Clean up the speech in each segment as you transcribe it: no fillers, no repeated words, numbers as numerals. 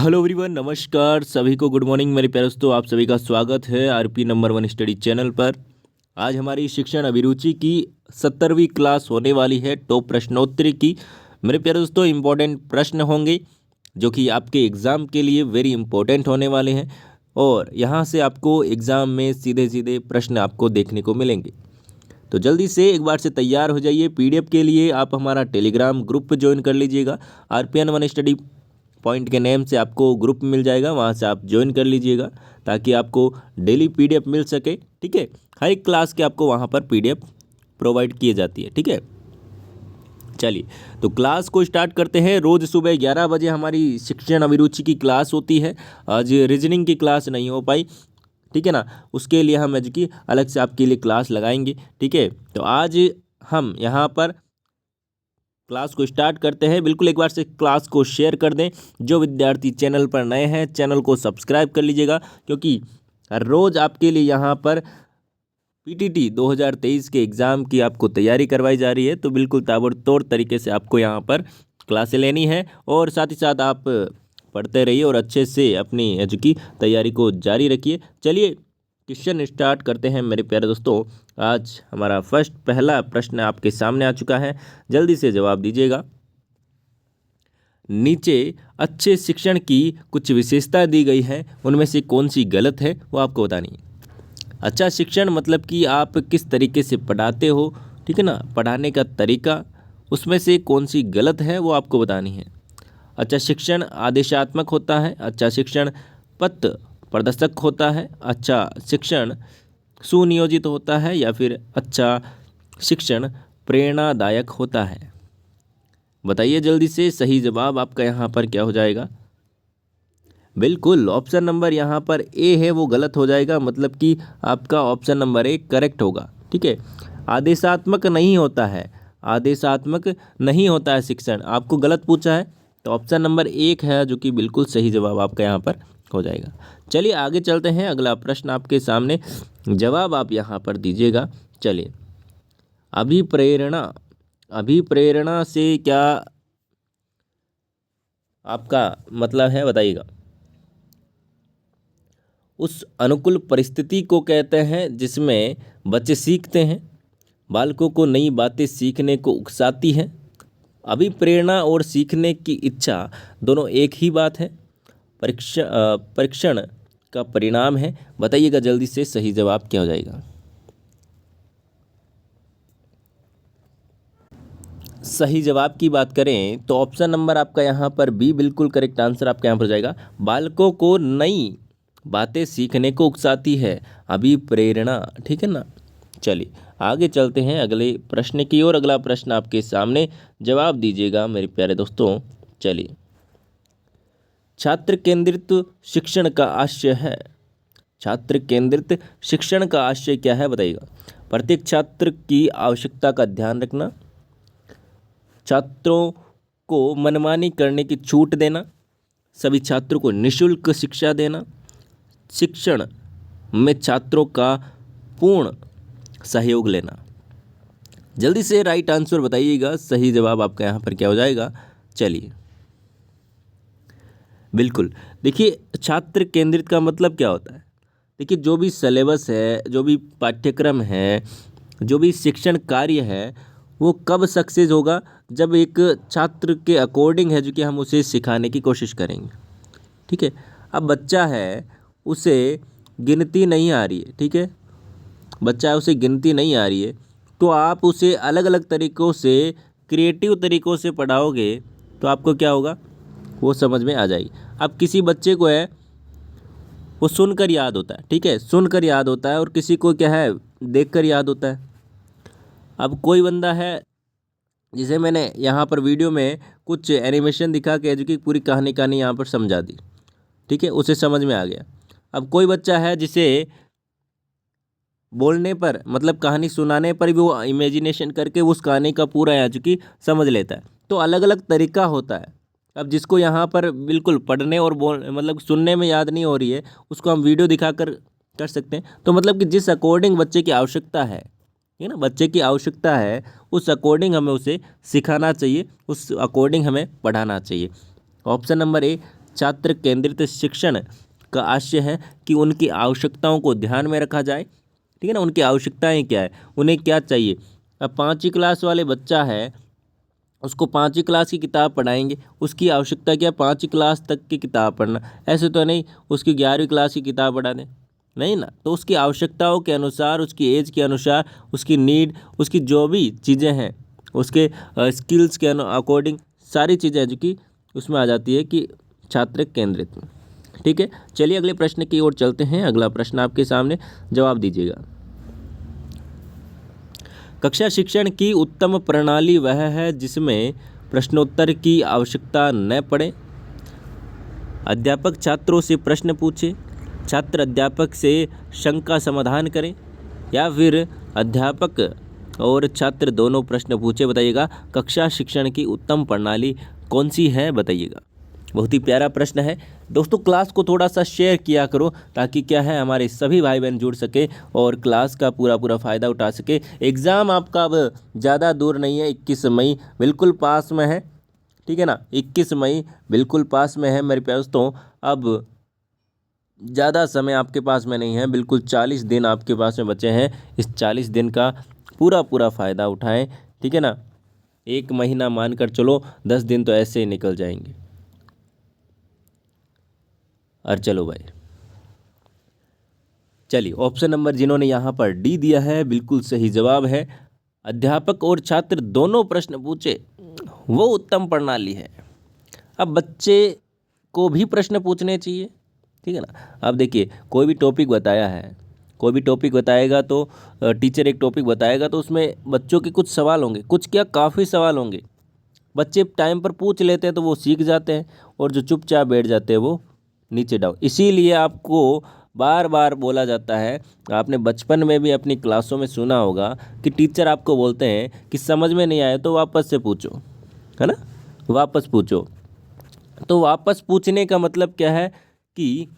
Hello everyone, नमस्कार सभी को, गुड मॉर्निंग मेरे प्यारे दोस्तों। आप सभी का स्वागत है आरपी नंबर 1 स्टडी चैनल पर। आज हमारी शिक्षण अभिरुचि की 70वीं क्लास होने वाली है, टॉप प्रश्नोत्तरी की। मेरे प्यारे दोस्तों, इम्पोर्टेंट प्रश्न होंगे जो कि आपके एग्ज़ाम के लिए वेरी इंपॉर्टेंट होने वाले हैं और यहाँ से आपको एग्ज़ाम में सीधे सीधे प्रश्न आपको देखने को मिलेंगे। तो जल्दी से एक बार से तैयार हो जाइए। पीडीएफ के लिए आप हमारा टेलीग्राम ग्रुप ज्वाइन कर लीजिएगा। आरपीएन 1 स्टडी पॉइंट के नेम से आपको ग्रुप मिल जाएगा, वहाँ से आप ज्वाइन कर लीजिएगा ताकि आपको डेली पीडीएफ मिल सके। ठीक है, हर एक क्लास के आपको वहाँ पर पीडीएफ प्रोवाइड किए जाती है। ठीक है, चलिए तो क्लास को स्टार्ट करते हैं। रोज़ सुबह 11 बजे हमारी शिक्षण अभिरुचि की क्लास होती है। आज रीजनिंग की क्लास नहीं हो पाई, ठीक है ना, उसके लिए हम आज की अलग से आपके लिए क्लास लगाएंगे। ठीक है, तो आज हम यहाँ पर क्लास को स्टार्ट करते हैं। बिल्कुल एक बार से क्लास को शेयर कर दें। जो विद्यार्थी चैनल पर नए हैं, चैनल को सब्सक्राइब कर लीजिएगा, क्योंकि हर रोज़ आपके लिए यहाँ पर पीटीटी 2023 के एग्ज़ाम की आपको तैयारी करवाई जा रही है। तो बिल्कुल ताबड़तोड़ तरीके से आपको यहाँ पर क्लासें लेनी है और साथ ही साथ आप पढ़ते रहिए और अच्छे से अपनी एजुकी तैयारी को जारी रखिए। चलिए क्वेश्चन स्टार्ट करते हैं मेरे प्यारे दोस्तों। आज हमारा पहला प्रश्न आपके सामने आ चुका है, जल्दी से जवाब दीजिएगा। नीचे अच्छे शिक्षण की कुछ विशेषता दी गई है, उनमें से कौन सी गलत है वो आपको बतानी है। अच्छा शिक्षण मतलब कि आप किस तरीके से पढ़ाते हो, ठीक है ना, पढ़ाने का तरीका, उसमें से कौन सी गलत है वो आपको बतानी है। अच्छा शिक्षण आदेशात्मक होता है, अच्छा शिक्षण पथ प्रदर्शक होता है, अच्छा शिक्षण सुनियोजित होता है, या फिर अच्छा शिक्षण प्रेरणादायक होता है। बताइए जल्दी से, सही जवाब आपका यहाँ पर क्या हो जाएगा। बिल्कुल ऑप्शन नंबर यहाँ पर ए है वो गलत हो जाएगा, मतलब कि आपका ऑप्शन नंबर ए करेक्ट होगा। ठीक है, आदेशात्मक नहीं होता है, आदेशात्मक नहीं होता है शिक्षण, आपको गलत पूछा है। तो ऑप्शन नंबर 1 है जो कि बिल्कुल सही जवाब आपका यहाँ पर हो जाएगा। चलिए आगे चलते हैं, अगला प्रश्न आपके सामने, जवाब आप यहाँ पर दीजिएगा। चलिए, अभिप्रेरणा, अभिप्रेरणा से क्या आपका मतलब है बताइएगा। उस अनुकूल परिस्थिति को कहते हैं जिसमें बच्चे सीखते हैं, बालकों को नई बातें सीखने को उकसाती हैं। अभिप्रेरणा और सीखने की इच्छा दोनों एक ही बात है, परीक्षण का परिणाम है। बताइएगा जल्दी से, सही जवाब क्या हो जाएगा। सही जवाब की बात करें तो ऑप्शन नंबर आपका यहाँ पर बी बिल्कुल करेक्ट आंसर आपका यहाँ पर जाएगा। बालकों को नई बातें सीखने को उकसाती है अभिप्रेरणा, ठीक है ना। चलिए आगे चलते हैं अगले प्रश्न की ओर। अगला प्रश्न आपके सामने, जवाब दीजिएगा मेरे प्यारे दोस्तों। चलिए, छात्र केंद्रित शिक्षण का आशय है, छात्र केंद्रित शिक्षण का आशय क्या है बताइएगा। प्रत्येक छात्र की आवश्यकता का ध्यान रखना, छात्रों को मनमानी करने की छूट देना, सभी छात्रों को निःशुल्क शिक्षा देना, शिक्षण में छात्रों का पूर्ण सहयोग लेना। जल्दी से राइट आंसर बताइएगा, सही जवाब आपका यहाँ पर क्या हो जाएगा। चलिए बिल्कुल, देखिए छात्र केंद्रित का मतलब क्या होता है। देखिए जो भी सिलेबस है, जो भी पाठ्यक्रम है, जो भी शिक्षण कार्य है, वो कब सक्सेस होगा, जब एक छात्र के अकॉर्डिंग है जो कि हम उसे सिखाने की कोशिश करेंगे। ठीक है, अब बच्चा है, उसे गिनती नहीं आ रही है, ठीक है, बच्चा है उसे गिनती नहीं आ रही है, तो आप उसे अलग अलग तरीक़ों से, क्रिएटिव तरीक़ों से पढ़ाओगे तो आपको क्या होगा, वो समझ में आ जाएगी। अब किसी बच्चे को है वो सुनकर याद होता है, ठीक है, सुनकर याद होता है, और किसी को क्या है देखकर याद होता है। अब कोई बंदा है जिसे मैंने यहाँ पर वीडियो में कुछ एनिमेशन दिखा के जो कि पूरी कहानी यहाँ पर समझा दी, ठीक है, उसे समझ में आ गया। अब कोई बच्चा है जिसे बोलने पर, मतलब कहानी सुनाने पर भी वो इमेजिनेशन करके उस कहानी का पूरा यहाँ चूँकि समझ लेता है। तो अलग अलग तरीका होता है। अब जिसको यहाँ पर बिल्कुल पढ़ने और मतलब सुनने में याद नहीं हो रही है, उसको हम वीडियो दिखा कर सकते हैं। तो मतलब कि जिस अकॉर्डिंग बच्चे की आवश्यकता है ना, बच्चे की आवश्यकता है, उस अकॉर्डिंग हमें उसे सिखाना चाहिए, उस अकॉर्डिंग हमें पढ़ाना चाहिए। ऑप्शन नंबर ए छात्र केंद्रित शिक्षण का आशय है कि उनकी आवश्यकताओं को ध्यान में रखा जाए। ठीक है ना, उनकी आवश्यकताएं क्या है, उन्हें क्या चाहिए। अब 5वीं क्लास वाले बच्चा है, उसको 5वीं क्लास की किताब पढ़ाएंगे, उसकी आवश्यकता क्या है, 5वीं क्लास तक की किताब पढ़ना। ऐसे तो नहीं उसकी 11वीं क्लास की किताब पढ़ा दें, नहीं ना। तो उसकी आवश्यकताओं के अनुसार, उसकी एज के अनुसार, उसकी नीड, उसकी जो भी चीज़ें हैं, उसके स्किल्स के अकॉर्डिंग सारी चीज़ें जो कि उसमें आ जाती है कि छात्र केंद्रित में। ठीक है, चलिए अगले प्रश्न की ओर चलते हैं। अगला प्रश्न आपके सामने, जवाब दीजिएगा। कक्षा शिक्षण की उत्तम प्रणाली वह है जिसमें प्रश्नोत्तर की आवश्यकता न पड़े। अध्यापक छात्रों से प्रश्न पूछे, छात्र अध्यापक से शंका समाधान करें, या फिर अध्यापक और छात्र दोनों प्रश्न पूछे। बताइएगा कक्षा शिक्षण की उत्तम प्रणाली कौन सी है, बताइएगा। बहुत ही प्यारा प्रश्न है दोस्तों। क्लास को थोड़ा सा शेयर किया करो ताकि क्या है हमारे सभी भाई बहन जुड़ सके और क्लास का पूरा फ़ायदा उठा सके। एग्ज़ाम आपका अब ज़्यादा दूर नहीं है, 21 मई बिल्कुल पास में है। ठीक है ना, 21 मई बिल्कुल पास में है मेरे दोस्तों। अब ज़्यादा समय आपके पास में नहीं है, बिल्कुल 40 दिन आपके पास में बचे हैं। इस 40 दिन का पूरा फ़ायदा उठाएं। ठीक है ना, 1 महीना मानकर चलो, 10 दिन तो ऐसे ही निकल जाएंगे। और चलो भाई, चलिए ऑप्शन नंबर जिन्होंने यहाँ पर डी दिया है बिल्कुल सही जवाब है। अध्यापक और छात्र दोनों प्रश्न पूछे वो उत्तम प्रणाली है। अब बच्चे को भी प्रश्न पूछने चाहिए। ठीक है ना, अब देखिए कोई भी टॉपिक बताया है, कोई भी टॉपिक बताएगा तो टीचर एक टॉपिक बताएगा तो उसमें बच्चों के कुछ सवाल होंगे, कुछ क्या काफ़ी सवाल होंगे। बच्चे टाइम पर पूछ लेते हैं तो वो सीख जाते हैं, और जो चुपचाप बैठ जाते हैं वो नीचे डाउन। इसीलिए आपको बार बार बोला जाता है, आपने बचपन में भी अपनी क्लासों में सुना होगा कि टीचर आपको बोलते हैं कि समझ में नहीं आए तो वापस से पूछो, है ना, वापस पूछो। तो वापस पूछने का मतलब क्या है कि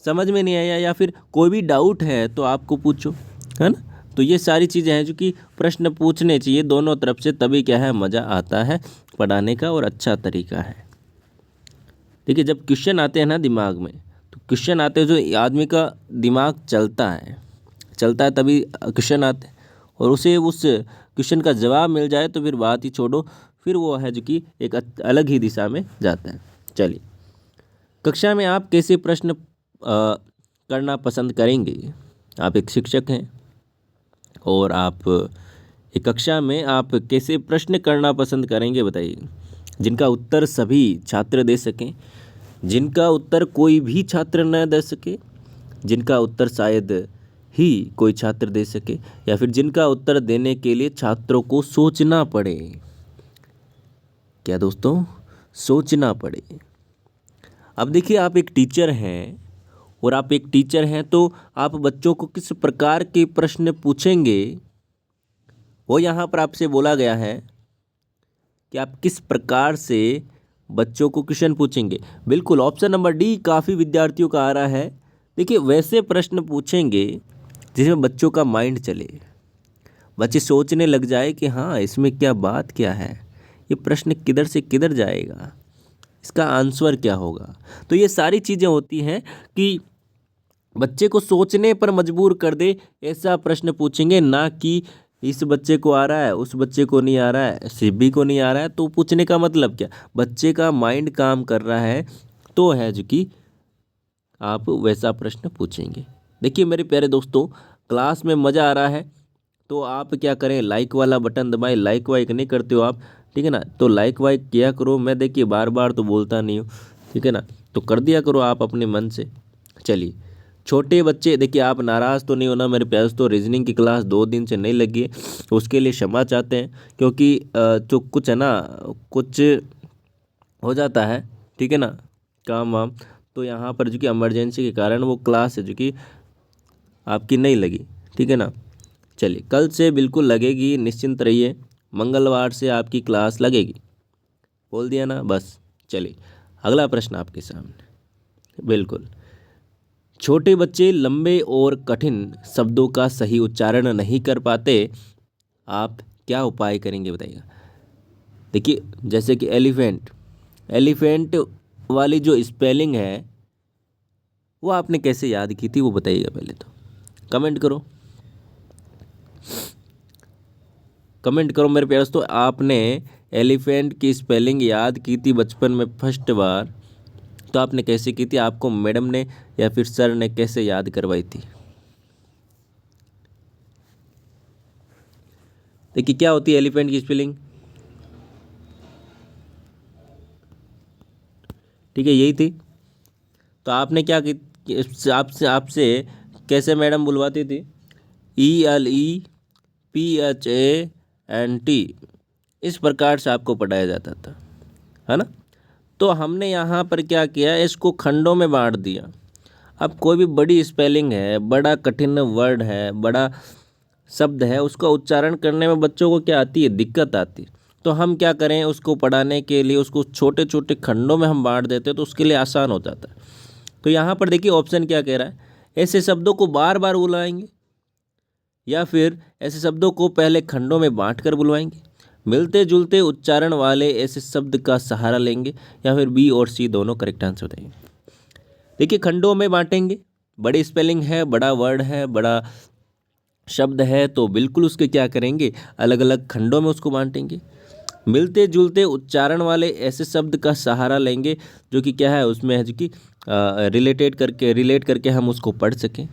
समझ में नहीं आया या फिर कोई भी डाउट है तो आपको पूछो, है ना। तो ये सारी चीज़ें हैं जो कि प्रश्न पूछने चाहिए दोनों तरफ से, तभी क्या है मज़ा आता है पढ़ाने का और अच्छा तरीका है। देखिए जब क्वेश्चन आते हैं ना दिमाग में, तो क्वेश्चन आते हैं जो आदमी का दिमाग चलता है तभी क्वेश्चन आते हैं, और उसे उस क्वेश्चन का जवाब मिल जाए तो फिर बात ही छोड़ो, फिर वो है जो कि एक अलग ही दिशा में जाता है। चलिए, कक्षा में आप कैसे प्रश्न करना पसंद करेंगे। आप एक शिक्षक हैं और आप एक कक्षा में आप कैसे प्रश्न करना पसंद करेंगे, बताइए। जिनका उत्तर सभी छात्र दे सकें, जिनका उत्तर कोई भी छात्र न दे सके, जिनका उत्तर शायद ही कोई छात्र दे सके, या फिर जिनका उत्तर देने के लिए छात्रों को सोचना पड़े। क्या दोस्तों, सोचना पड़े। अब देखिए आप एक टीचर हैं, और आप एक टीचर हैं तो आप बच्चों को किस प्रकार के प्रश्न पूछेंगे, वो यहाँ पर आपसे बोला गया है कि आप किस प्रकार से बच्चों को क्वेश्चन पूछेंगे। बिल्कुल ऑप्शन नंबर डी काफ़ी विद्यार्थियों का आ रहा है। देखिए वैसे प्रश्न पूछेंगे जिसमें बच्चों का माइंड चले, बच्चे सोचने लग जाए कि हाँ इसमें क्या बात क्या है, ये प्रश्न किधर से किधर जाएगा, इसका आंसर क्या होगा। तो ये सारी चीज़ें होती हैं कि बच्चे को सोचने पर मजबूर कर दे, ऐसा प्रश्न पूछेंगे। ना कि इस बच्चे को आ रहा है, उस बच्चे को नहीं आ रहा है, सभी को नहीं आ रहा है, तो पूछने का मतलब क्या, बच्चे का माइंड काम कर रहा है तो है जो कि आप वैसा प्रश्न पूछेंगे। देखिए मेरे प्यारे दोस्तों, क्लास में मज़ा आ रहा है तो आप क्या करें, लाइक वाला बटन दबाएं। लाइक वाइक नहीं करते हो आप, ठीक है ना, तो लाइक वाइक किया करो। मैं देखिए बार बार तो बोलता नहीं हूँ, ठीक है ना, तो कर दिया करो आप अपने मन से। चलिए, छोटे बच्चे, देखिए आप नाराज़ तो नहीं होना मेरे प्यारे दोस्तों, रीजनिंग की क्लास 2 दिन से नहीं लगी है, उसके लिए क्षमा चाहते हैं, क्योंकि जो कुछ है ना, कुछ हो जाता है, ठीक है ना, काम वाम, तो यहाँ पर जो कि इमरजेंसी के कारण वो क्लास है जो कि आपकी नहीं लगी, ठीक है ना। चलिए, कल से बिल्कुल लगेगी, निश्चिंत रहिए, मंगलवार से आपकी क्लास लगेगी, बोल दिया ना, बस। चलिए अगला प्रश्न आपके सामने। बिल्कुल, छोटे बच्चे लंबे और कठिन शब्दों का सही उच्चारण नहीं कर पाते, आप क्या उपाय करेंगे, बताइएगा। देखिए जैसे कि एलिफेंट वाली जो स्पेलिंग है वो आपने कैसे याद की थी, वो बताइएगा पहले तो। कमेंट करो, कमेंट करो मेरे प्यारे दोस्तों। आपने एलिफेंट की स्पेलिंग याद की थी बचपन में फर्स्ट बार, तो आपने कैसे की थी, आपको मैडम ने या फिर सर ने कैसे याद करवाई थी? देखिए क्या होती है एलिफेंट की स्पेलिंग, ठीक है यही थी। तो आपने क्या की, आपसे आपसे कैसे मैडम बुलवाती थी? ELEPHANT, इस प्रकार से आपको पढ़ाया जाता था, है ना। तो हमने यहाँ पर क्या किया, इसको खंडों में बांट दिया। अब कोई भी बड़ी स्पेलिंग है, बड़ा कठिन वर्ड है, बड़ा शब्द है, उसका उच्चारण करने में बच्चों को क्या आती है, दिक्कत आती है। तो हम क्या करें, उसको पढ़ाने के लिए उसको छोटे छोटे खंडों में हम बांट देते हैं, तो उसके लिए आसान हो जाता है। तो यहाँ पर देखिए ऑप्शन क्या कह रहा है, ऐसे शब्दों को बार बार बुलाएंगे या फिर ऐसे शब्दों को पहले खंडों में बांट कर बुलवाएंगे, मिलते जुलते उच्चारण वाले ऐसे शब्द का सहारा लेंगे, या फिर बी और सी दोनों करेक्ट आंसर बताएंगे। देखिए खंडों में बांटेंगे, बड़ी स्पेलिंग है, बड़ा वर्ड है, बड़ा शब्द है, तो बिल्कुल उसके क्या करेंगे, अलग अलग खंडों में उसको बांटेंगे। मिलते जुलते उच्चारण वाले ऐसे शब्द का सहारा लेंगे जो कि क्या है उसमें है, जो कि रिलेट करके हम उसको पढ़ सकें,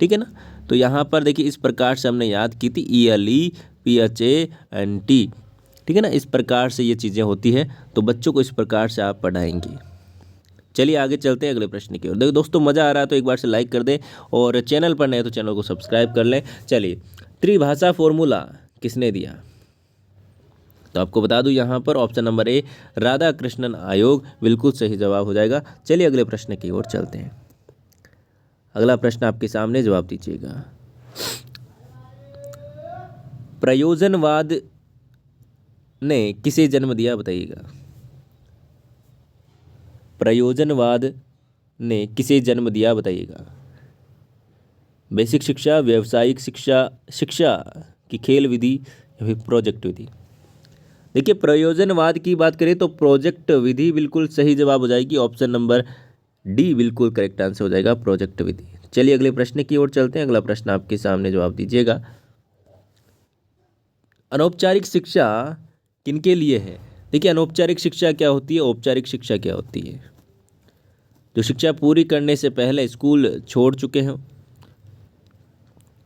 ठीक है ना। तो यहाँ पर देखिए इस प्रकार से हमने याद की थी ELEPHANT, ठीक है ना। इस प्रकार से ये चीज़ें होती है, तो बच्चों को इस प्रकार से आप पढ़ाएंगे। चलिए आगे चलते हैं अगले प्रश्न की ओर। देखो दोस्तों मज़ा आ रहा है तो एक बार से लाइक कर दें, और चैनल पर नए तो चैनल को सब्सक्राइब कर लें। चलिए, त्रिभाषा फॉर्मूला किसने दिया? तो आपको बता दूं यहाँ पर option number A Radha Krishnan आयोग बिल्कुल सही जवाब हो जाएगा। चलिए अगले प्रश्न की ओर चलते हैं। अगला प्रश्न आपके सामने, जवाब दीजिएगा। प्रयोजनवाद ने किसे जन्म दिया, बताइएगा। प्रयोजनवाद ने किसे जन्म दिया, बताइएगा। बेसिक शिक्षा, व्यावसायिक शिक्षा, शिक्षा की खेल विधि, या फिर प्रोजेक्ट विधि? देखिए प्रयोजनवाद की बात करें तो प्रोजेक्ट विधि बिल्कुल सही जवाब हो जाएगी। ऑप्शन नंबर डी बिल्कुल करेक्ट आंसर हो जाएगा, प्रोजेक्ट विधि। चलिए अगले प्रश्न की ओर चलते हैं। अगला प्रश्न आपके सामने, जवाब दीजिएगा। अनौपचारिक शिक्षा किनके लिए है? देखिए अनौपचारिक शिक्षा क्या होती है, औपचारिक शिक्षा क्या होती है? जो शिक्षा पूरी करने से पहले स्कूल छोड़ चुके हों,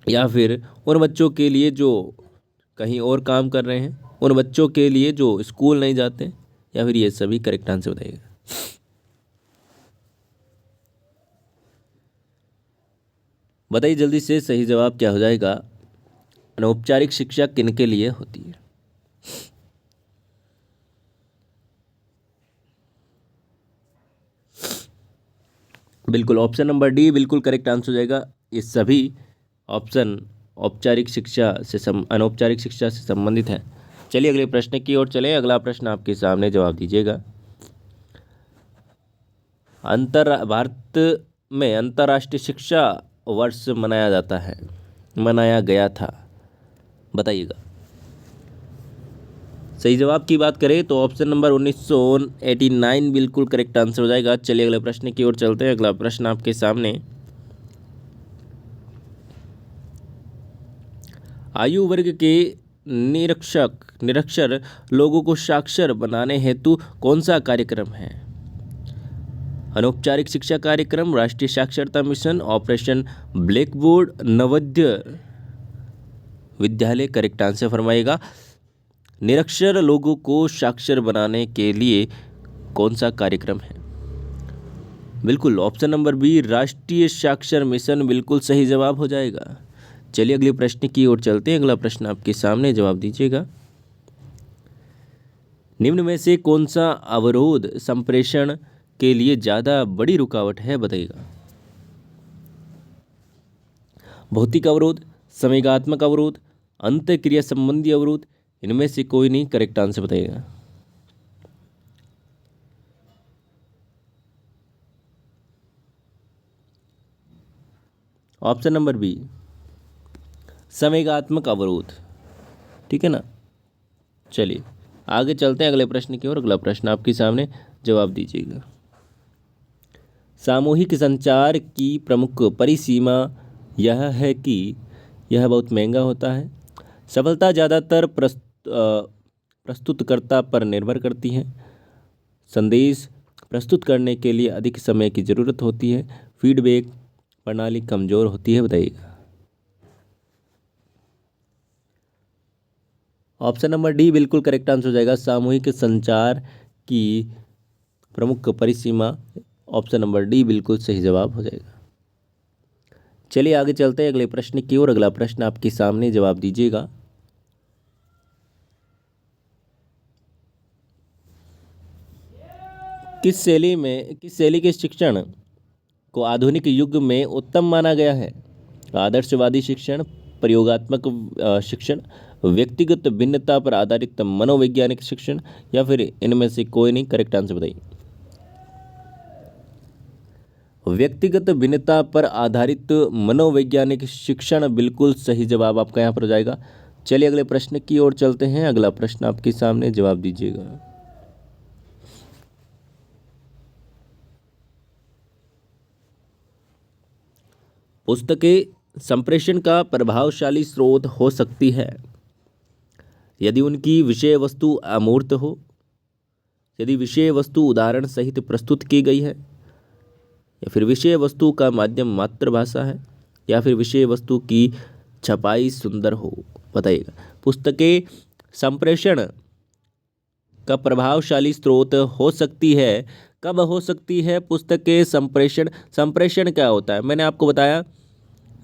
या फिर उन बच्चों के लिए जो कहीं और काम कर रहे हैं, उन बच्चों के लिए जो स्कूल नहीं जाते, या फिर ये सभी करेक्ट आंसर बताइएगा। बताइए जल्दी से, सही जवाब क्या हो जाएगा? अनौपचारिक शिक्षा किनके लिए होती है? बिल्कुल ऑप्शन नंबर डी बिल्कुल करेक्ट आंसर हो जाएगा। ये सभी ऑप्शन औपचारिक शिक्षा से अनौपचारिक शिक्षा से संबंधित है। चलिए अगले प्रश्न की ओर चलें। अगला प्रश्न आपके सामने, जवाब दीजिएगा। भारत में अंतर्राष्ट्रीय शिक्षा वर्ष मनाया गया था, बताइएगा। सही जवाब की बात करें तो ऑप्शन नंबर 1989 बिल्कुल करेक्ट आंसर हो जाएगा। चलिए अगले प्रश्न की ओर चलते हैं। अगला प्रश्न आपके सामने, आयु वर्ग के निरक्षर लोगों को साक्षर बनाने हेतु कौन सा कार्यक्रम है? अनौपचारिक शिक्षा कार्यक्रम, राष्ट्रीय साक्षरता mission, operation blackboard, Navodaya Vidyalaya? Correct answer फरमाइएगा। निरक्षर लोगों को साक्षर बनाने के लिए कौन सा कार्यक्रम है? बिल्कुल ऑप्शन नंबर बी राष्ट्रीय साक्षर मिशन बिल्कुल सही जवाब हो जाएगा। चलिए अगले प्रश्न की ओर चलते हैं। अगला प्रश्न आपके सामने, जवाब दीजिएगा। निम्न में से कौन सा अवरोध संप्रेषण के लिए ज़्यादा बड़ी रुकावट है, बताइएगा। भौतिक अवरोध, संवेगात्मक अवरोध, अंतःक्रिया संबंधी अवरोध? इनमें से कोई नहीं, करेक्ट आंसर बताइएगा। ऑप्शन नंबर बी संवेगात्मक अवरोध, ठीक है ना। चलिए आगे चलते हैं अगले प्रश्न की ओर। अगला प्रश्न आपके सामने, जवाब दीजिएगा। सामूहिक संचार की प्रमुख परिसीमा यह है कि यह बहुत महंगा होता है। सफलता ज़्यादातर प्रस्तुतकर्ता पर निर्भर करती है। संदेश प्रस्तुत करने के लिए अधिक समय की ज़रूरत होती है। फीडबैक प्रणाली कमज़ोर होती है। बताइएगा। ऑप्शन नंबर डी बिल्कुल करेक्ट आंसर हो जाएगा। सामूहिक संचार की प्रमुख परिसीमा, ऑप्शन नंबर डी बिल्कुल सही जवाब हो जाएगा। चलिए आगे चलते हैं अगले प्रश्न की ओर। अगला प्रश्न आपके सामने, जवाब दीजिएगा। किस शैली के शिक्षण को आधुनिक युग में उत्तम माना गया है? आदर्शवादी शिक्षण, प्रयोगात्मक शिक्षण, व्यक्तिगत भिन्नता पर आधारित मनोवैज्ञानिक शिक्षण, या फिर इनमें से कोई नहीं। करेक्ट आंसर बताइए। व्यक्तिगत भिन्नता पर आधारित मनोवैज्ञानिक शिक्षण बिल्कुल सही जवाब आपका यहाँ पर हो जाएगा। चलिए अगले प्रश्न की ओर चलते हैं। अगला प्रश्न आपके सामने, जवाब दीजिएगा। पुस्तकें संप्रेषण का प्रभावशाली स्रोत हो सकती है यदि उनकी विषय वस्तु अमूर्त हो, यदि विषय वस्तु उदाहरण सहित प्रस्तुत की गई है, या फिर विषय वस्तु का माध्यम मातृभाषा है, या फिर विषय वस्तु की छपाई सुंदर हो। बताइएगा। पुस्तकें संप्रेषण का प्रभावशाली स्रोत हो सकती है। कब हो सकती है पुस्तकें संप्रेषण क्या होता है? मैंने आपको बताया,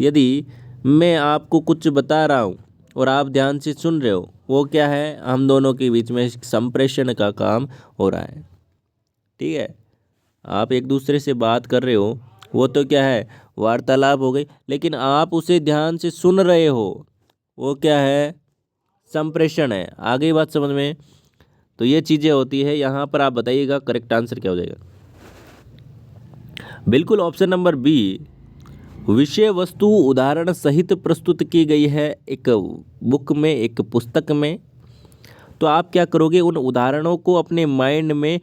यदि मैं आपको कुछ बता रहा हूँ और आप ध्यान से सुन रहे हो, वो क्या है? हम दोनों के बीच में संप्रेषण का काम हो रहा है। ठीक है, आप एक दूसरे से बात कर रहे हो, वो तो क्या है? वार्तालाप हो गई। लेकिन आप उसे ध्यान से सुन रहे हो, वो क्या है? संप्रेषण है। आ गई बात समझ में? तो ये चीज़ें होती है। यहाँ पर आप बताइएगा करेक्ट आंसर क्या हो जाएगा। बिल्कुल ऑप्शन नंबर बी, विषय वस्तु उदाहरण सहित प्रस्तुत की गई है एक बुक में, एक पुस्तक में। तो आप क्या करोगे? उन उदाहरणों को अपने माइंड में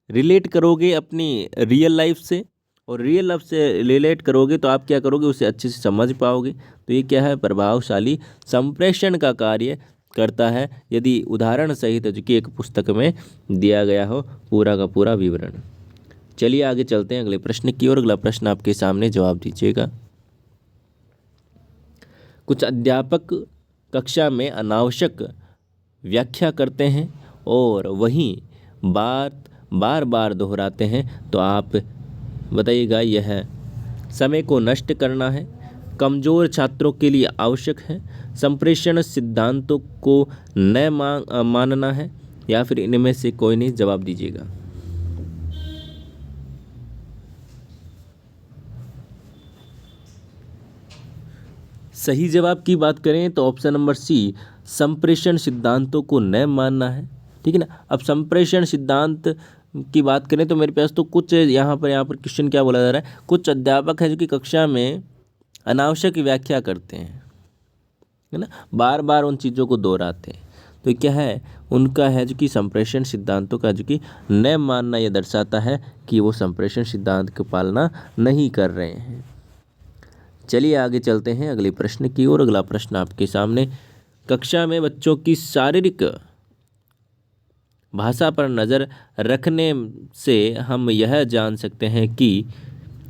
रिलेट करोगे अपनी रियल लाइफ से, और रियल लाइफ से रिलेट करोगे तो आप क्या करोगे? उसे अच्छे से समझ पाओगे। तो ये क्या है? प्रभावशाली संप्रेषण का कार्य करता है यदि उदाहरण सहित जो कि एक पुस्तक में दिया गया हो पूरा का पूरा विवरण। चलिए आगे चलते हैं अगले प्रश्न की ओर। अगला प्रश्न आपके सामने, जवाब दीजिएगा। कुछ अध्यापक कक्षा में अनावश्यक व्याख्या करते हैं और वही बात बार बार दोहराते हैं। तो आप बताइएगा, यह समय को नष्ट करना है, कमज़ोर छात्रों के लिए आवश्यक है, संप्रेषण सिद्धांतों को न मानना है, या फिर इनमें से कोई नहीं। जवाब दीजिएगा। सही जवाब की बात करें तो ऑप्शन नंबर सी, संप्रेषण सिद्धांतों को न मानना है। ठीक है ना। अब संप्रेषण सिद्धांत की बात करें तो मेरे पास तो कुछ यहाँ पर क्वेश्चन क्या बोला जा रहा है? कुछ अध्यापक हैं जो कि कक्षा में अनावश्यक व्याख्या करते हैं, है ना, बार बार उन चीज़ों को दोहराते हैं। तो क्या है? उनका है जो कि संप्रेषण सिद्धांतों का जो कि न मानना, यह दर्शाता है कि वो संप्रेषण सिद्धांत की पालना नहीं कर रहे हैं। चलिए आगे चलते हैं अगले प्रश्न की ओर। अगला प्रश्न आपके सामने, कक्षा में बच्चों की शारीरिक भाषा पर नज़र रखने से हम यह जान सकते हैं कि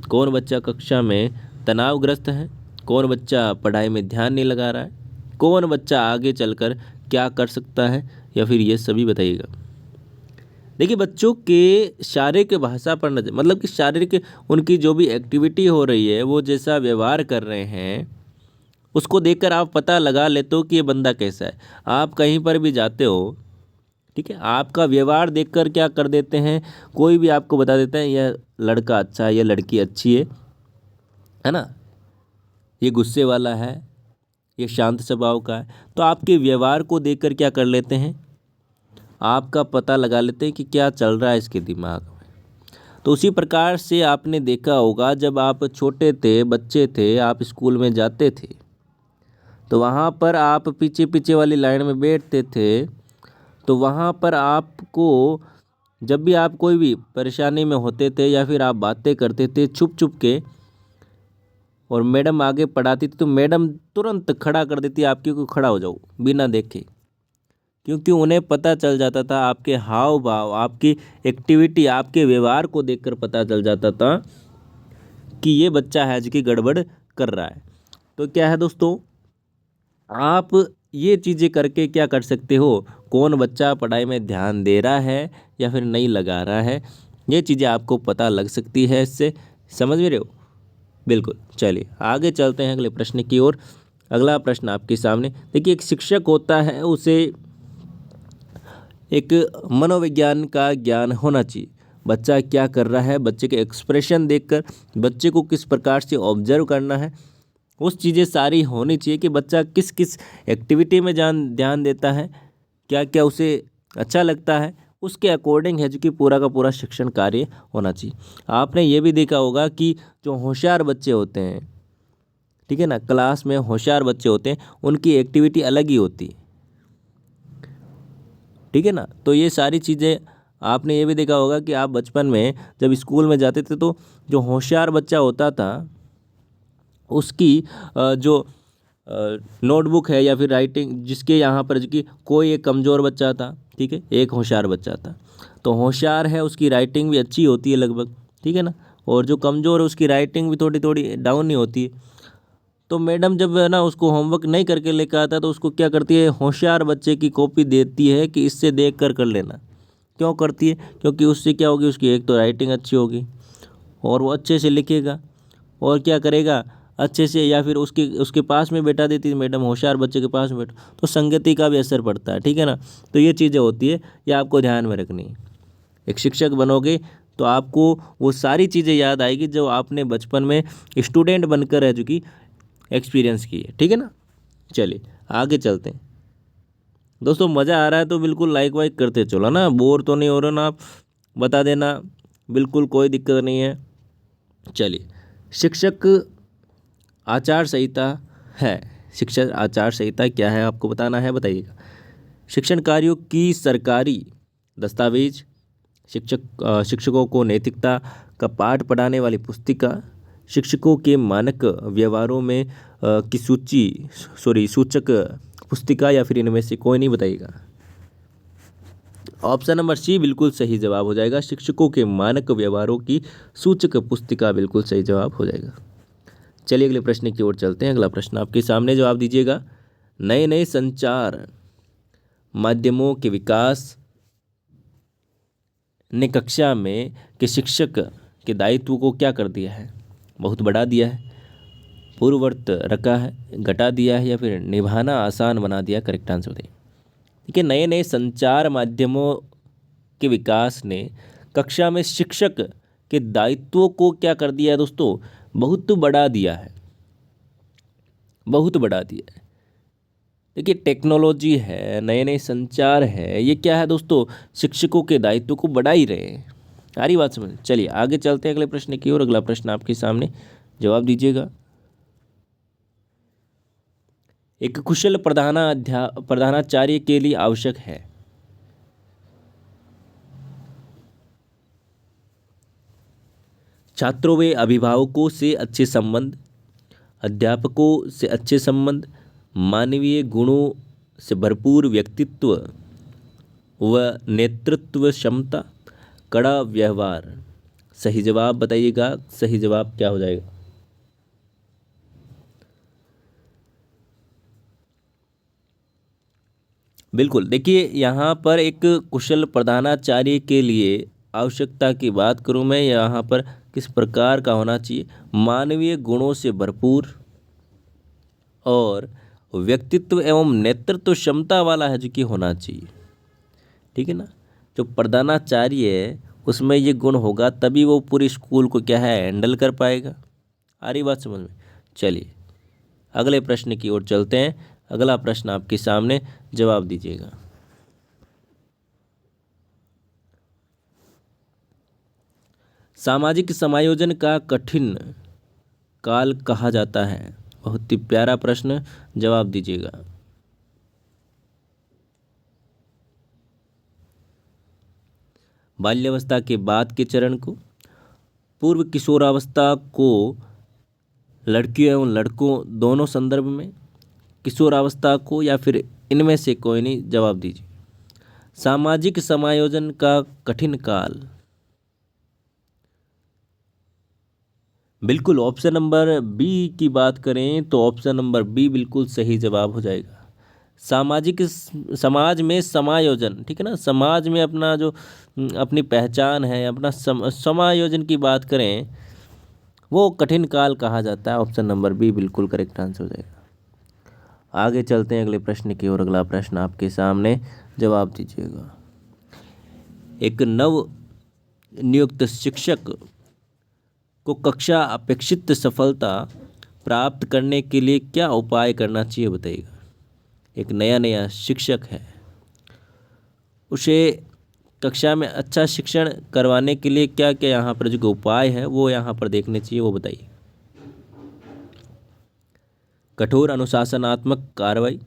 कौन बच्चा कक्षा में तनावग्रस्त है, कौन बच्चा पढ़ाई में ध्यान नहीं लगा रहा है, कौन बच्चा आगे चलकर क्या कर सकता है, या फिर ये सभी। बताइएगा। देखिए, बच्चों के शारीरिक भाषा पर नजर, मतलब कि शारीरिक उनकी जो भी एक्टिविटी हो रही है, वो जैसा व्यवहार कर रहे हैं, उसको देखकर आप पता लगा लेते हो कि ये बंदा कैसा है। आप कहीं पर भी जाते हो, ठीक है, आपका व्यवहार देखकर क्या कर देते हैं, कोई भी आपको बता देता है यह लड़का अच्छा है, यह लड़की अच्छी है ना, ये गुस्से वाला है, ये शांत स्वभाव का है। तो आपके व्यवहार को देखकर क्या कर लेते हैं, आपका पता लगा लेते हैं कि क्या चल रहा है इसके दिमाग में। तो उसी प्रकार से आपने देखा होगा, जब आप छोटे थे, बच्चे थे, आप स्कूल में जाते थे, तो वहाँ पर आप पीछे पीछे वाली लाइन में बैठते थे, तो वहाँ पर आपको जब भी आप कोई भी परेशानी में होते थे या फिर आप बातें करते थे छुप छुप के, और मैडम आगे पढ़ाती थी तो मैडम तुरंत खड़ा कर देती आपकी को, खड़ा हो जाओ बिना देखे, क्योंकि उन्हें पता चल जाता था आपके हाव भाव, आपकी एक्टिविटी, आपके व्यवहार को देखकर पता चल जाता था कि ये बच्चा है जो कि गड़बड़ कर रहा है। तो क्या है दोस्तों, आप ये चीज़ें करके क्या कर सकते हो, कौन बच्चा पढ़ाई में ध्यान दे रहा है या फिर नहीं लगा रहा है, ये चीज़ें आपको पता लग सकती है इससे। समझ में रहे हो? बिल्कुल। चलिए आगे चलते हैं अगले प्रश्न की ओर। अगला प्रश्न आपके सामने देखिए, एक शिक्षक होता है, उसे एक मनोविज्ञान का ज्ञान होना चाहिए। बच्चा क्या कर रहा है, बच्चे के एक्सप्रेशन देखकर बच्चे को किस प्रकार से ऑब्जर्व करना है, उस चीज़ें सारी होनी चाहिए कि बच्चा किस किस एक्टिविटी में ध्यान देता है, क्या क्या उसे अच्छा लगता है, उसके अकॉर्डिंग है जो कि पूरा का पूरा शिक्षण कार्य होना चाहिए। आपने ये भी देखा होगा कि जो होशियार बच्चे होते हैं, ठीक है ना, क्लास में होशियार बच्चे होते हैं, उनकी एक्टिविटी अलग ही होती है, ठीक है ना। तो ये सारी चीज़ें आपने ये भी देखा होगा कि आप बचपन में जब स्कूल में जाते थे तो जो होशियार बच्चा होता था उसकी जो नोटबुक है या फिर राइटिंग, जिसके यहाँ पर जो कि कोई एक कमज़ोर बच्चा था, ठीक है, एक होशियार बच्चा था, तो होशियार है उसकी राइटिंग भी अच्छी होती है लगभग, ठीक है ना, और जो कमज़ोर है उसकी राइटिंग भी थोड़ी थोड़ी डाउन ही होती है। तो मैडम जब है ना उसको होमवर्क नहीं करके लेकर आता तो उसको क्या करती है, होशियार बच्चे की कॉपी देती है कि इससे देख कर लेना। क्यों करती है? क्योंकि उससे क्या होगी, उसकी एक तो राइटिंग अच्छी होगी और वो अच्छे से लिखेगा, और क्या करेगा अच्छे से, या फिर उसके उसके पास में बैठा देती है मैडम, होशियार बच्चे के पास में बैठो तो संगति का भी असर पड़ता है, ठीक है ना। तो ये चीज़ें होती है, ये आपको ध्यान में रखनी है। एक शिक्षक बनोगे तो आपको वो सारी चीज़ें याद आएगी जो आपने बचपन में स्टूडेंट बनकर है जो कि एक्सपीरियंस की है, ठीक है ना। चलिए आगे चलते हैं दोस्तों। मज़ा आ रहा है तो बिल्कुल लाइक वाइक करते चलो ना, बोर तो नहीं हो रहे ना आप, बता देना, बिल्कुल कोई दिक्कत नहीं है। चलिए, शिक्षक आचार संहिता है, शिक्षक आचार संहिता क्या है आपको बताना है, बताइएगा। शिक्षण कार्यों की सरकारी दस्तावेज, शिक्षकों को नैतिकता का पाठ पढ़ाने वाली पुस्तिका, शिक्षकों के मानक व्यवहारों में की सूचक पुस्तिका, या फिर इनमें से कोई नहीं, बताइएगा। ऑप्शन नंबर सी बिल्कुल सही जवाब हो जाएगा, शिक्षकों के मानक व्यवहारों की सूचक पुस्तिका बिल्कुल सही जवाब हो जाएगा। चलिए अगले प्रश्न की ओर चलते हैं। अगला प्रश्न आपके सामने, जवाब दीजिएगा। नए नए संचार माध्यमों के विकास ने कक्षा में के शिक्षक के दायित्व को क्या कर दिया है, बहुत बढ़ा दिया है, पूर्ववत रखा है, घटा दिया है, या फिर निभाना आसान बना दिया। करेक्ट आंसर बताइए। देखिए, नए नए संचार माध्यमों के विकास ने कक्षा में शिक्षक के दायित्वों को क्या कर दिया है दोस्तों, बहुत बढ़ा दिया है, बहुत बढ़ा दिया है। देखिए, टेक्नोलॉजी है, नए नए संचार है, ये क्या है दोस्तों, शिक्षकों के दायित्व को बढ़ा ही रहे हैं। सारी बात समझ। चलिए आगे चलते हैं अगले प्रश्न की ओर। अगला प्रश्न आपके सामने, जवाब दीजिएगा। एक कुशल प्रधानाचार्य के लिए आवश्यक है, छात्रों व अभिभावकों से अच्छे संबंध, अध्यापकों से अच्छे संबंध, मानवीय गुणों से भरपूर व्यक्तित्व व नेतृत्व क्षमता, कड़ा व्यवहार। सही जवाब बताइएगा, सही जवाब क्या हो जाएगा। बिल्कुल, देखिए यहाँ पर एक कुशल प्रधानाचार्य के लिए आवश्यकता की बात करूँ मैं, यहाँ पर किस प्रकार का होना चाहिए, मानवीय गुणों से भरपूर और व्यक्तित्व एवं नेतृत्व क्षमता वाला है जो कि होना चाहिए, ठीक है ना। जो प्रधानाचार्य है उसमें ये गुण होगा तभी वो पूरी स्कूल को क्या है हैंडल कर पाएगा। आ रही बात समझ में। चलिए अगले प्रश्न की ओर चलते हैं। अगला प्रश्न आपके सामने, जवाब दीजिएगा। सामाजिक समायोजन का कठिन काल कहा जाता है, बहुत ही प्यारा प्रश्न, जवाब दीजिएगा। बाल्यावस्था के बाद के चरण को, पूर्व किशोरावस्था को लड़कियों एवं लड़कों दोनों संदर्भ में, किशोरावस्था को, या फिर इनमें से कोई नहीं, जवाब दीजिए। सामाजिक समायोजन का कठिन काल, बिल्कुल ऑप्शन नंबर बी की बात करें तो ऑप्शन नंबर बी बिल्कुल सही जवाब हो जाएगा। सामाजिक समाज में समायोजन, ठीक है ना, समाज में अपना जो अपनी पहचान है, अपना समायोजन की बात करें, वो कठिन काल कहा जाता है। ऑप्शन नंबर बी बिल्कुल करेक्ट आंसर हो जाएगा। आगे चलते हैं अगले प्रश्न की ओर। अगला प्रश्न आपके सामने, जवाब दीजिएगा। एक नव नियुक्त शिक्षक को कक्षा अपेक्षित सफलता प्राप्त करने के लिए क्या उपाय करना चाहिए, बताइएगा। एक नया शिक्षक है, उसे कक्षा में अच्छा शिक्षण करवाने के लिए क्या क्या यहाँ पर जो उपाय है वो यहाँ पर देखने चाहिए, वो बताइए। कठोर अनुशासनात्मक कार्रवाई,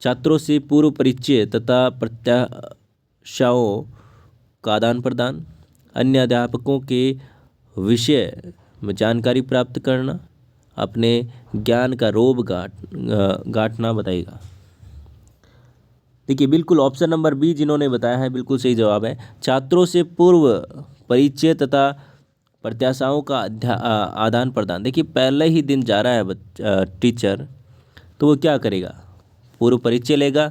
छात्रों से पूर्व परिचय तथा प्रत्याशाओं का आदान प्रदान, अन्य अध्यापकों के विषय में जानकारी प्राप्त करना, अपने ज्ञान का रोब गांठना, बताइएगा। देखिए बिल्कुल ऑप्शन नंबर बी जिन्होंने बताया है बिल्कुल सही जवाब है। छात्रों से पूर्व परिचय तथा प्रत्याशाओं का आदान प्रदान। देखिए पहले ही दिन जा रहा है टीचर, तो वो क्या करेगा, पूर्व परिचय लेगा,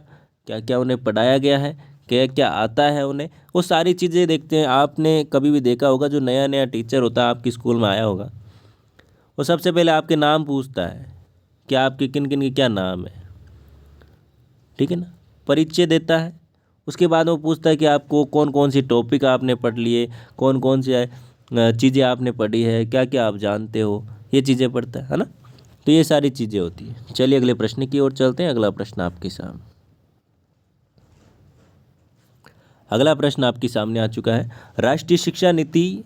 क्या क्या उन्हें पढ़ाया गया है, क्या क्या आता है उन्हें, वो सारी चीज़ें देखते हैं। आपने कभी भी देखा होगा जो नया टीचर होता है आपकी स्कूल में आया होगा, वो सबसे पहले आपके नाम पूछता है कि आपके किन किन के क्या नाम है, ठीक है ना, परिचय देता है। उसके बाद वो पूछता है कि आपको कौन कौन सी टॉपिक आपने पढ़ लिए, कौन कौन सी चीज़ें आपने पढ़ी है, क्या क्या आप जानते हो, ये चीज़ें पढ़ता है ना। तो ये सारी चीज़ें होती हैं। चलिए अगले प्रश्न की ओर चलते हैं। अगला प्रश्न आपके सामने, अगला प्रश्न आपके सामने आ चुका है। राष्ट्रीय शिक्षा नीति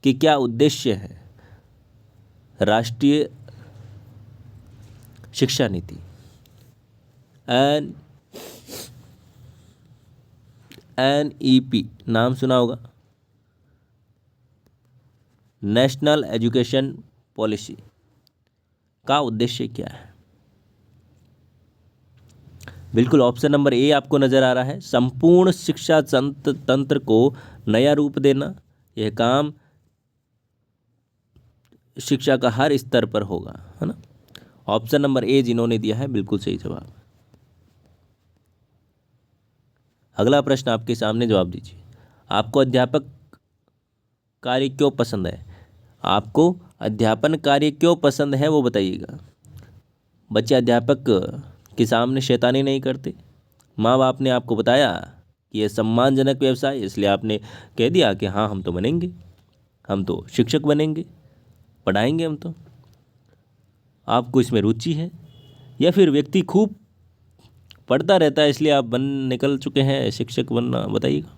के क्या उद्देश्य है? राष्ट्रीय शिक्षा नीति NEP नाम सुना होगा, नेशनल एजुकेशन पॉलिसी का उद्देश्य क्या है? बिल्कुल ऑप्शन नंबर ए आपको नजर आ रहा है। संपूर्ण शिक्षा तंत्र को नया रूप देना, यह काम शिक्षा का हर स्तर पर होगा, है ना। ऑप्शन नंबर ए जिन्होंने दिया है बिल्कुल सही जवाब। अगला प्रश्न आपके सामने, जवाब दीजिए। आपको अध्यापक कार्य क्यों पसंद है? आपको अध्यापन कार्य क्यों पसंद है वो बताइएगा। बच्चे अध्यापक के सामने शैतानी नहीं करते, माँ बाप ने आपको बताया कि यह सम्मानजनक व्यवसाय, इसलिए आपने कह दिया कि हाँ हम तो बनेंगे, हम तो शिक्षक बनेंगे, पढ़ाएंगे हम तो। आपको इसमें रुचि है, या फिर व्यक्ति खूब पढ़ता रहता है इसलिए आप निकल चुके हैं शिक्षक बनना, बताइएगा।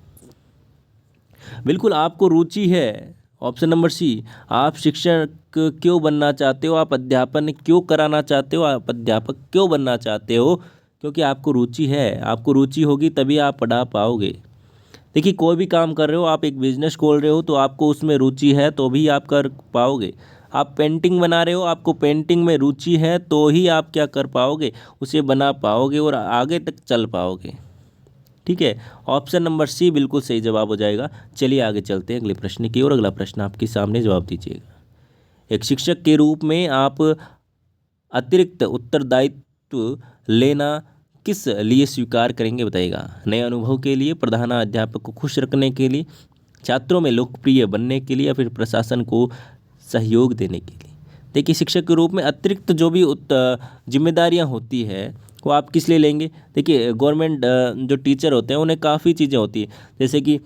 बिल्कुल आपको रुचि है। ऑप्शन नंबर सी, आप शिक्षक क्यों बनना चाहते हो, आप अध्यापन क्यों कराना चाहते हो, आप अध्यापक क्यों बनना चाहते हो? क्योंकि आपको रुचि है। आपको रुचि होगी तभी आप पढ़ा पाओगे। देखिए कोई भी काम कर रहे हो, आप एक बिजनेस खोल रहे हो तो आपको उसमें रुचि है तो भी आप कर पाओगे। आप पेंटिंग बना रहे हो, आपको पेंटिंग में रुचि है तो ही आप क्या कर पाओगे, उसे बना पाओगे और आगे तक चल पाओगे, ठीक है। ऑप्शन नंबर सी बिल्कुल सही जवाब हो जाएगा। चलिए आगे चलते हैं अगले प्रश्न की ओर। अगला प्रश्न आपके सामने, जवाब दीजिएगा। एक शिक्षक के रूप में आप अतिरिक्त उत्तरदायित्व लेना किस लिए स्वीकार करेंगे, बताइएगा। नए अनुभव के लिए, प्रधानाध्यापक को खुश रखने के लिए, छात्रों में लोकप्रिय बनने के लिए, या फिर प्रशासन को सहयोग देने के लिए। देखिए शिक्षक के रूप में अतिरिक्त जो भी जिम्मेदारियां होती है वो आप किस लिए लेंगे। देखिए गवर्नमेंट जो टीचर होते हैं उन्हें काफ़ी चीज़ें होती हैं, जैसे कि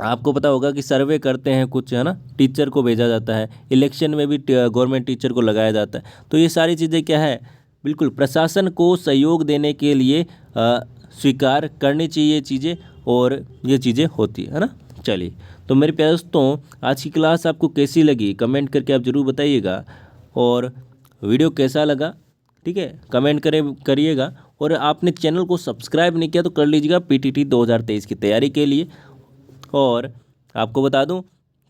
आपको पता होगा कि सर्वे करते हैं कुछ, है ना, टीचर को भेजा जाता है, इलेक्शन में भी गवर्नमेंट टीचर को लगाया जाता है। तो ये सारी चीज़ें क्या है, बिल्कुल प्रशासन को सहयोग देने के लिए स्वीकार करनी चाहिए चीज़ें, और ये चीज़ें होती है ना। चलिए तो मेरे प्यारे दोस्तों, आज की क्लास आपको कैसी लगी कमेंट करके आप ज़रूर बताइएगा, और वीडियो कैसा लगा, ठीक है, कमेंट करिएगा। और आपने चैनल को सब्सक्राइब नहीं किया तो कर लीजिएगा PTT 2023 की तैयारी के लिए। और आपको बता दूं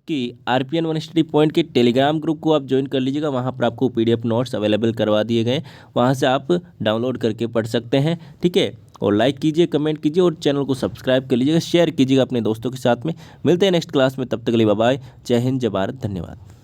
कि RPN वन स्टडी पॉइंट के टेलीग्राम ग्रुप को आप ज्वाइन कर लीजिएगा। वहाँ पर आपको PDF नोट्स अवेलेबल करवा दिए गए, वहाँ से आप डाउनलोड करके पढ़ सकते हैं। ठीक है, और लाइक कीजिए, कमेंट कीजिए और चैनल को सब्सक्राइब कर लीजिएगा, शेयर कीजिएगा अपने दोस्तों के साथ में। मिलते हैं नेक्स्ट क्लास में, तब तक के लिए बाय बाय। जय हिंद, जय भारत, धन्यवाद।